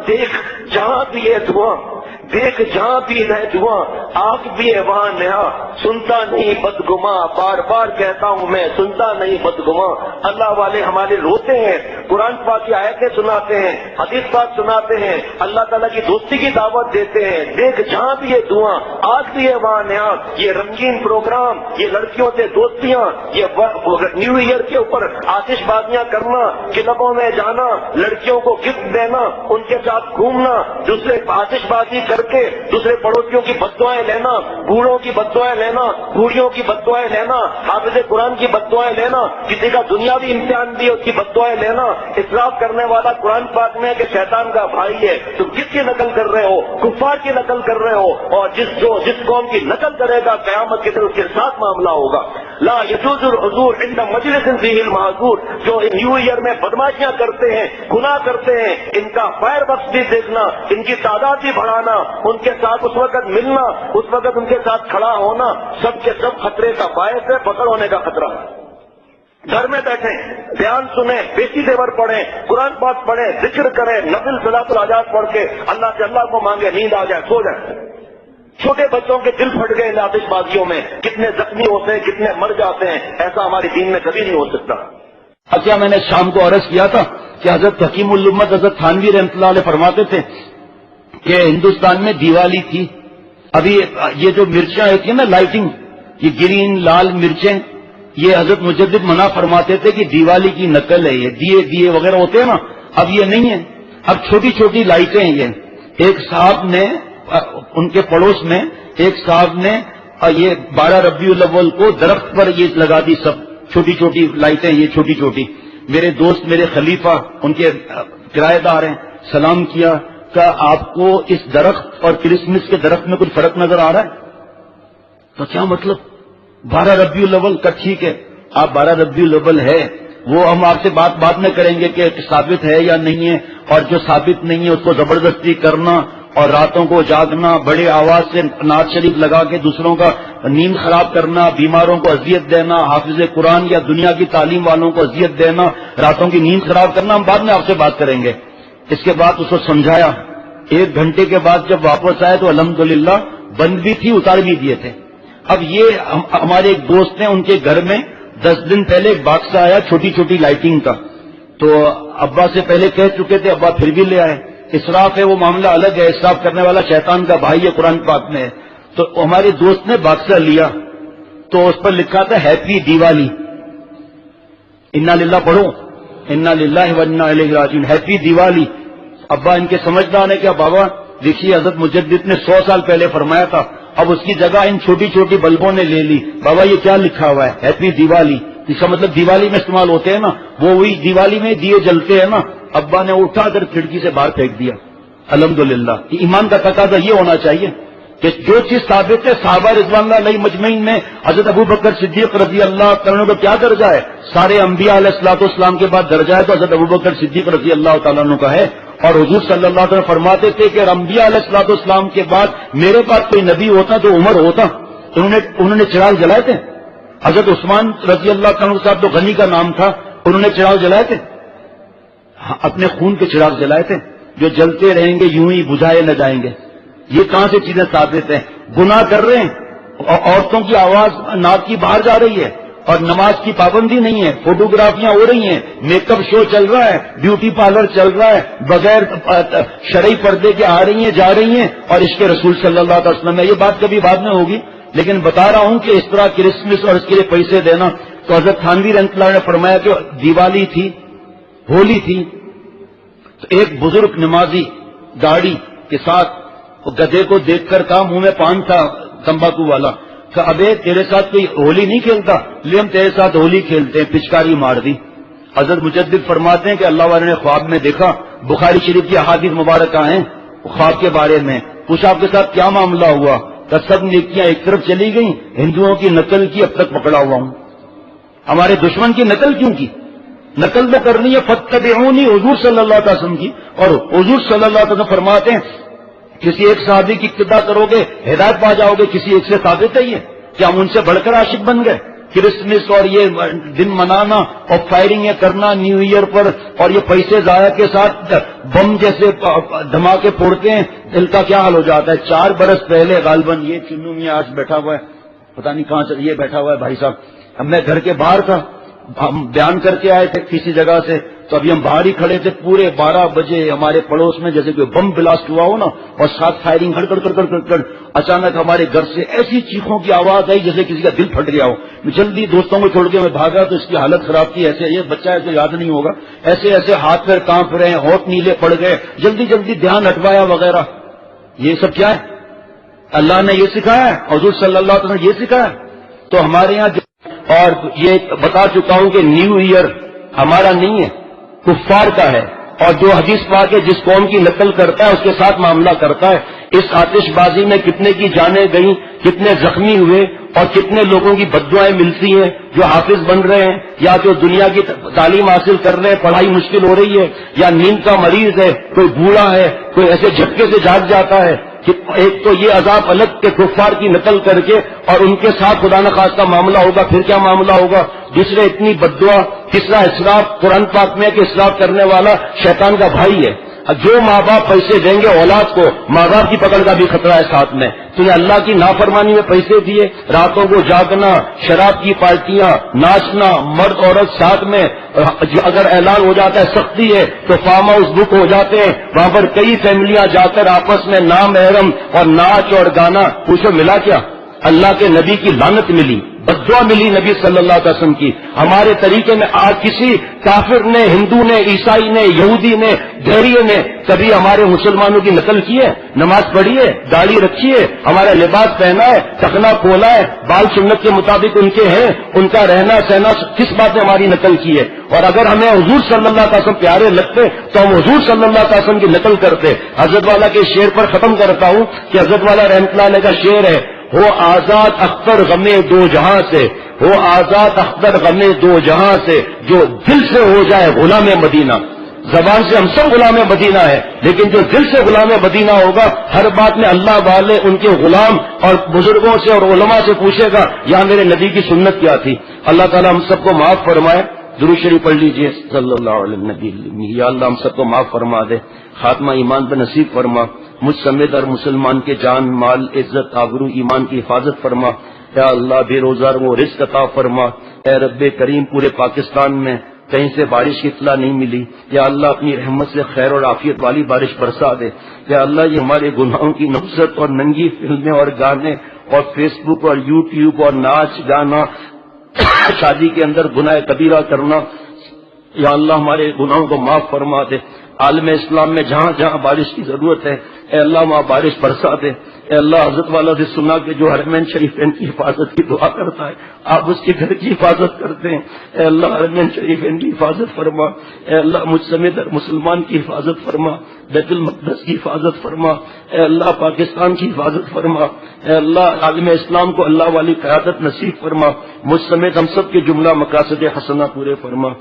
دیکھ جہاں بھی ہے دعا، دیکھ جہاں بھی ہے دعا، آنکھ بھی ہے وہاں نہا، سنتا نہیں بدگماں، بار بار کہتا ہوں میں سنتا نہیں بدگماں۔ اللہ والے ہمارے روتے ہیں، قرآن پاک کی آیتیں سناتے ہیں، حدیث پاک سناتے ہیں، اللہ تعالیٰ کی دوستی کی دعوت دیتے ہیں، دیکھ جہاں بھی ہے دعا، آنکھ بھی ہے وہاں نہا۔ یہ رنگین پروگرام، یہ لڑکیوں سے دوستیاں، یہ نیو ایئر کے اوپر آتش بازیاں کرنا، کلبوں میں جانا، لڑکیوں کو گفٹ دینا، ان کے ساتھ گھومنا، دوسرے آتش بازی کر کے دوسرے پڑوسیوں کی بددعائیں لینا، بوڑھوں کی بددعائیں لینا، بوڑھیوں کی بددعائیں لینا، حافظ قرآن کی بددعائیں لینا، کسی کا دنیاوی امتحان بھی اس کی بددعائیں لینا، اسراف کرنے والا قرآن پاک میں کہ شیطان کا بھائی ہے، تو کس کی نقل کر رہے ہو؟ کفار کی نقل کر رہے ہو، اور جس قوم کی نقل کرے گا قیامت کے دن اس کے ساتھ معاملہ ہوگا۔ لا یجوز الحضور عند مجلس فیہ المحظور، جو نیو ایئر میں بدماشیاں کرتے ہیں، گناہ کرتے ہیں، ان کا فائر وقت بھی دیکھنا، ان کی تعداد بھی بڑھانا، ان کے ساتھ اس وقت ملنا، اس وقت ان کے ساتھ کھڑا ہونا، سب کے سب خطرے کا باعث ہے، پکڑ ہونے کا خطرہ ہے۔ گھر میں بیٹھیں، بیان سنیں، بیٹی دیور پڑھیں، قرآن پاک پڑھیں، ذکر کریں، نفل صلاۃ الحاجات پڑھ کے اللہ سے اللہ کو مانگے، نیند آ جائے، سو جائیں۔ چھوٹے بچوں کے دل پھٹ گئے آتش بازیوں میں، کتنے زخمی ہوتے ہیں، کتنے مر جاتے ہیں، ایسا ہمارے دین میں کبھی نہیں ہو سکتا۔ کیا میں نے شام کو عرض کیا تھا کہ حضرت حکیم الامت حضرت تھانوی رحمۃ اللہ علیہ فرماتے تھے کہ ہندوستان میں دیوالی تھی، ابھی یہ جو مرچیں ہوتی ہیں نا لائٹنگ، یہ گرین لال مرچیں، یہ حضرت مجدد منع فرماتے تھے کہ دیوالی کی نقل ہے، یہ دیے وغیرہ ہوتے ہیں نا، اب یہ نہیں ہے، اب چھوٹی چھوٹی لائٹیں ہیں یہ۔ ایک صاحب نے ان کے پڑوس میں ایک صاحب نے یہ 12 ربیع الاول کو درخت پر یہ لگا دی، سب چھوٹی چھوٹی لائٹیں، یہ چھوٹی چھوٹی۔ میرے دوست میرے خلیفہ ان کے کرایہ دار ہیں، سلام کیا کہ آپ کو اس درخت اور کرسمس کے درخت میں کچھ فرق نظر آ رہا ہے؟ تو کیا مطلب 12 ربیع الاول کا ٹھیک ہے، آپ 12 ربیع الاول ہے، وہ ہم آپ سے بات میں کریں گے کہ ثابت ہے یا نہیں ہے، اور جو ثابت نہیں ہے اس کو زبردستی کرنا اور راتوں کو جاگنا، بڑے آواز سے نعت شریف لگا کے دوسروں کا نیند خراب کرنا، بیماروں کو اذیت دینا، حافظ قرآن یا دنیا کی تعلیم والوں کو اذیت دینا، راتوں کی نیند خراب کرنا، ہم بعد میں آپ سے بات کریں گے۔ اس کے بعد اس کو سمجھایا، 1 گھنٹے کے بعد جب واپس آئے تو الحمدللہ بند بھی تھی، اتار بھی دیے تھے۔ اب یہ ہمارے ایک دوست ہیں، ان کے گھر میں 10 دن پہلے ایک باکس آیا چھوٹی چھوٹی لائٹنگ کا، تو ابا سے پہلے کہہ چکے تھے، ابا پھر بھی لے آئے۔ اسراف ہے وہ معاملہ الگ ہے، اسراف کرنے والا شیطان کا بھائی ہے، قرآن پاک میں ہے۔ تو ہمارے دوست نے باکسر لیا تو اس پر لکھا تھا ہیپی دیوالی، انا للہ پڑھو، انا للہ و انا الیہ راجعون، ہیپی دیوالی۔ ابا ان کے سمجھدار ہے، کیا بابا دیکھیے حضرت مجدد نے 100 سال پہلے فرمایا تھا، اب اس کی جگہ ان چھوٹی چھوٹی بلبوں نے لے لی، بابا یہ کیا لکھا ہوا ہے ہیپی دیوالی؟ اس کا مطلب دیوالی میں استعمال ہوتے ہیں نا، وہی دیوالی میں دیے جلتے ہیں نا۔ ابا نے اٹھا کر کھڑکی سے باہر پھینک دیا۔ الحمدللہ ایمان کا تقاضا یہ ہونا چاہیے کہ جو چیز ثابت ہے، صحابہ رضوان اللہ علیہ مجمعین میں حضرت ابو بکر صدیق رضی اللہ تعالیٰ عنہ کا کیا درجہ ہے؟ سارے انبیاء علیہ الصلوۃ والسلام کے بعد درجہ ہے تو حضرت ابو بکر صدیق رضی اللہ تعالیٰ عنہ کا ہے۔ اور حضور صلی اللہ علیہ وسلم فرماتے تھے کہ انبیاء علیہ الصلوۃ والسلام کے بعد میرے پاس کوئی نبی ہوتا تو عمر ہوتا۔ انہوں نے چراغ جلائے تھے۔ حضرت عثمان رضی اللہ تعالیٰ صاحب تو غنی کا نام تھا، انہوں نے چراغ جلائے تھے، اپنے خون کے چراغ جلائے تھے جو جلتے رہیں گے، یوں ہی بجھائے نہ جائیں گے۔ یہ کہاں سے چیزیں ثابت ہیں؟ گناہ کر رہے ہیں، عورتوں کی آواز ناک کی باہر جا رہی ہے اور نماز کی پابندی نہیں ہے، فوٹوگرافیاں ہو رہی ہیں، میک اپ شو چل رہا ہے، بیوٹی پارلر چل رہا ہے، بغیر شرعی پردے کے آ رہی ہیں جا رہی ہیں، اور عشق رسول صلی اللہ علیہ وسلم میں۔ یہ بات کبھی بعد میں ہوگی، لیکن بتا رہا ہوں کہ اس طرح کرسمس اور اس کے لیے پیسے دینا۔ تو حضرت تھانوی رحمۃ اللہ نے فرمایا کہ دیوالی تھی، ہولی تھی، تو ایک بزرگ نمازی داڑھی کے ساتھ گدھے کو دیکھ کر کہا، منہ میں پان تھا تمباکو والا، کہ ابے تیرے ساتھ کوئی ہولی نہیں کھیلتا؟ لے ہم تیرے ساتھ ہولی کھیلتے ہیں، پچکاری مار دی۔ حضرت مجدد فرماتے ہیں کہ اللہ والے نے خواب میں دیکھا، بخاری شریف کی احادیث مبارکہ ہیں خواب کے بارے میں، پوچھا آپ کے ساتھ کیا معاملہ ہوا؟ کہ سب نیکیاں ایک طرف چلی گئیں، ہندوؤں کی نقل کی اب تک پکڑا ہوا ہوں۔ ہمارے دشمن کی نقل کیوں کی؟ نقل تو کرنی ہے، فاتبعونی حضور صلی اللہ علیہ وسلم کی، اور حضور صلی اللہ علیہ وسلم فرماتے ہیں کسی ایک صحابی کی اقتداء کرو گے ہدایت پا جاؤ گے، کسی ایک سے ثابت ہے یہ؟ کیا ہم ان سے بڑھ کر عاشق بن گئے؟ کرسمس اور یہ دن منانا اور فائرنگیں کرنا نیو ایئر پر، اور یہ پیسے ضائع کے ساتھ بم جیسے دھماکے پھوڑتے ہیں، دل کا کیا حال ہو جاتا ہے۔ 4 برس پہلے غالباً یہ چنو میاں آج بیٹھا ہوا ہے، پتہ نہیں کہاں سے یہ بیٹھا ہوا ہے بھائی صاحب، اب میں گھر کے باہر تھا، ہم بیان کر کے آئے تھے کسی جگہ سے، تو ابھی ہم باہر ہی کھڑے تھے، پورے 12 بجے ہمارے پڑوس میں جیسے کوئی بم بلاسٹ ہوا ہو نا، اور ساتھ فائرنگ کڑ اچانک ہمارے گھر سے ایسی چیخوں کی آواز آئی جیسے کسی کا دل پھٹ گیا ہو۔ میں جلدی دوستوں کو چھوڑ کے میں بھاگا تو اس کی حالت خراب تھی، ایسے یہ بچہ ہے تو یاد نہیں ہوگا، ایسے ہاتھ پیر کانپ رہے ہیں، ہونٹ نیلے پڑ گئے، جلدی دھیان ہٹوایا وغیرہ۔ یہ سب کیا ہے؟ اللہ نے یہ سکھایا ہے، حضور صلی اللہ علیہ وسلم نے یہ سکھایا ہے۔ تو ہمارے یہاں اور یہ بتا چکا ہوں کہ نیو ایئر ہمارا نہیں ہے، کفار کا ہے، اور جو حدیث پاک ہے جس قوم کی نقل کرتا ہے اس کے ساتھ معاملہ کرتا ہے۔ اس آتش بازی میں کتنے کی جانیں گئیں، کتنے زخمی ہوئے، اور کتنے لوگوں کی بددعائیں ملتی ہیں جو حافظ بن رہے ہیں یا جو دنیا کی تعلیم حاصل کر رہے ہیں، پڑھائی مشکل ہو رہی ہے، یا نیند کا مریض ہے، کوئی بوڑھا ہے، کوئی ایسے جھٹکے سے جاگ جاتا ہے۔ ایک تو یہ عذاب الگ کے کفار کی نقل کر کے اور ان کے ساتھ خدا نخواستہ معاملہ ہوگا، پھر کیا معاملہ ہوگا؟ دوسرے اتنی بددعا، تیسرا اسراف، قرآن پاک میں کہ اسراف کرنے والا شیطان کا بھائی ہے۔ جو ماں باپ پیسے دیں گے اولاد کو، ماں باپ کی پکڑ کا بھی خطرہ ہے ساتھ میں۔ تو نے اللہ کی نافرمانی میں پیسے دیے، راتوں کو جاگنا، شراب کی پارٹیاں، ناچنا، مرد عورت ساتھ میں، اگر اعلان ہو جاتا ہے سختی ہے تو فارم ہاؤس بک ہو جاتے ہیں، وہاں پر کئی فیملیاں جا کر آپس میں نامحرم اور ناچ اور گانا۔ پوچھو ملا کیا؟ اللہ کے نبی کی لعنت ملی، بددعا ملی نبی صلی اللہ علیہ وسلم کی۔ ہمارے طریقے میں آج کسی کافر نے، ہندو نے، عیسائی نے، یہودی نے، دہریے نے کبھی ہمارے مسلمانوں کی نقل کی ہے؟ نماز پڑھی ہے، داڑھی رکھی ہے، ہمارا لباس پہنا ہے، ٹخنا کھولا ہے، بال سنت کے مطابق ان کے ہیں، ان کا رہنا سہنا کس بات نے ہماری نقل کی ہے؟ اور اگر ہمیں حضور صلی اللہ علیہ وسلم پیارے لگتے تو ہم حضور صلی اللہ علیہ وسلم کی نقل کرتے۔ حضرت والا کے شعر پر ختم کرتا ہوں کہ حضرت والا رحمۃ اللہ علیہ کا شعر ہے، ہو آزاد اختر غمے دو جہاں سے، ہو آزاد اختر غمے دو جہاں سے، جو دل سے ہو جائے غلام مدینہ۔ زبان سے ہم سب غلام مدینہ ہے، لیکن جو دل سے غلام مدینہ ہوگا ہر بات میں اللہ والے ان کے غلام اور بزرگوں سے اور علماء سے پوچھے گا یہاں میرے نبی کی سنت کیا تھی۔ اللہ تعالیٰ ہم سب کو معاف فرمائے۔ درود شریف پڑھ لیجئے صلی اللہ علیہ نبی۔ یا اللہ ہم سب کو معاف فرما دے، خاتمہ ایمان پہ نصیب فرما، مجھ سمیت اور مسلمان کے جان مال عزت آبرو ایمان کی حفاظت فرما۔ یا اللہ بے روزگار وہ رزق عطا فرما۔ اے رب کریم پورے پاکستان میں کہیں سے بارش کی اطلاع نہیں ملی، یا اللہ اپنی رحمت سے خیر اور عافیت والی بارش برسا دے۔ یا اللہ یہ ہمارے گناہوں کی نفرت اور ننگی فلمیں اور گانے اور فیس بک اور یوٹیوب اور ناچ گانا، شادی کے اندر گناہ کبیرہ کرنا، یا اللہ ہمارے گناہوں کو معاف فرما دے۔ عالم اسلام میں جہاں جہاں بارش کی ضرورت ہے اے اللہ وہاں بارش برسا دے۔ اے اللہ حضرت والا سے سنا کہ جو حرمین شریفین کی حفاظت کی دعا کرتا ہے آپ اس کے گھر کی حفاظت کرتے ہیں۔ اے اللہ حرمین شریفین کی حفاظت فرما۔ اے اللہ مجھ سمیت مسلمان کی حفاظت فرما، بیت المقدس کی حفاظت فرما۔ اے اللہ پاکستان کی حفاظت فرما۔ اے اللہ عالم اسلام کو اللہ والی قیادت نصیب فرما، مجھ سمیت ہم سب کے جملہ مقاصد حسنہ پورے فرما۔